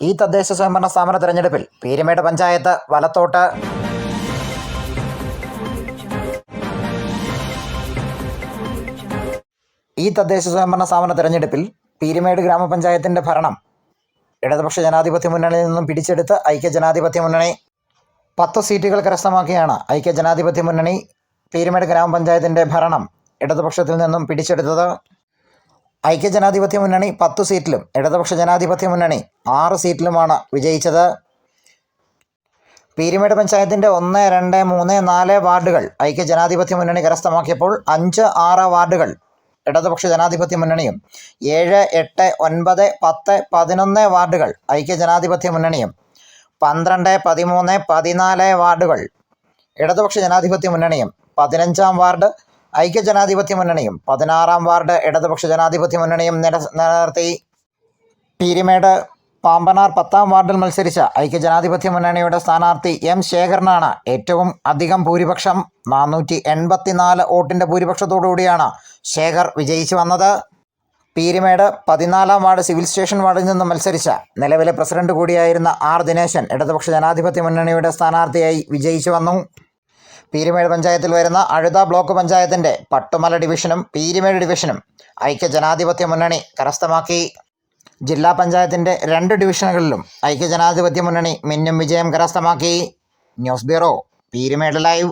ഈ തദ്ദേശ സ്വയംഭരണ സ്ഥാപന തെരഞ്ഞെടുപ്പിൽ പീരുമേട് പഞ്ചായത്ത് വലത്തോട്ട്. ഈ തദ്ദേശ സ്വയംഭരണ സ്ഥാപന തെരഞ്ഞെടുപ്പിൽ പീരുമേട് ഗ്രാമപഞ്ചായത്തിൻ്റെ ഭരണം ഇടതുപക്ഷ ജനാധിപത്യ മുന്നണിയിൽ നിന്നും പിടിച്ചെടുത്ത് ഐക്യജനാധിപത്യ മുന്നണി 10 സീറ്റുകൾ കരസ്ഥമാക്കിയാണ് ഐക്യജനാധിപത്യ മുന്നണി പീരുമേട് ഗ്രാമപഞ്ചായത്തിൻ്റെ ഭരണം ഇടതുപക്ഷത്തിൽ നിന്നും പിടിച്ചെടുത്തത്. ഐക്യജനാധിപത്യ മുന്നണി 10 സീറ്റിലും ഇടതുപക്ഷ ജനാധിപത്യ മുന്നണി 6 സീറ്റിലുമാണ് വിജയിച്ചത്. പീരുമേട് പഞ്ചായത്തിൻ്റെ 1, 2, 3, 4 വാർഡുകൾ ഐക്യജനാധിപത്യ മുന്നണി കരസ്ഥമാക്കിയപ്പോൾ 5, 6 വാർഡുകൾ ഇടതുപക്ഷ ജനാധിപത്യ മുന്നണിയും 7, 8, 9, 10, 11 വാർഡുകൾ ഐക്യജനാധിപത്യ മുന്നണിയും 12, 13, 14 വാർഡുകൾ ഇടതുപക്ഷ ജനാധിപത്യ മുന്നണിയും 15-ാം വാർഡ് ഐക്യജനാധിപത്യ മുന്നണിയും 16-ാം വാർഡ് ഇടതുപക്ഷ ജനാധിപത്യ മുന്നണിയും നിലനിർത്തി. പീരുമേട് പാമ്പനാർ 10-ാം വാർഡിൽ മത്സരിച്ച ഐക്യജനാധിപത്യ മുന്നണിയുടെ സ്ഥാനാർത്ഥി എം ശേഖരനാണ് ഏറ്റവും അധികം ഭൂരിപക്ഷം 484 വോട്ടിൻ്റെ ഭൂരിപക്ഷത്തോടുകൂടിയാണ് ശേഖർ വിജയിച്ചു വന്നത്. പീരുമേട് 14-ാം വാർഡ് സിവിൽ സ്റ്റേഷൻ വാർഡിൽ നിന്നും മത്സരിച്ച നിലവിലെ പ്രസിഡന്റ് കൂടിയായിരുന്ന ആർ ദിനേശൻ ഇടതുപക്ഷ ജനാധിപത്യ മുന്നണിയുടെ സ്ഥാനാർത്ഥിയായി വിജയിച്ചു വന്നു. പീരുമേട് പഞ്ചായത്തിൽ വരുന്ന അഴുത ബ്ലോക്ക് പഞ്ചായത്തിൻ്റെ പട്ടുമല ഡിവിഷനും പീരുമേട് ഡിവിഷനും ഐക്യജനാധിപത്യ മുന്നണി കരസ്ഥമാക്കി. ജില്ലാ പഞ്ചായത്തിൻ്റെ 2 ഡിവിഷനുകളിലും ഐക്യജനാധിപത്യ മുന്നണി മിന്നും വിജയം കരസ്ഥമാക്കി. News bureau, Peermade live.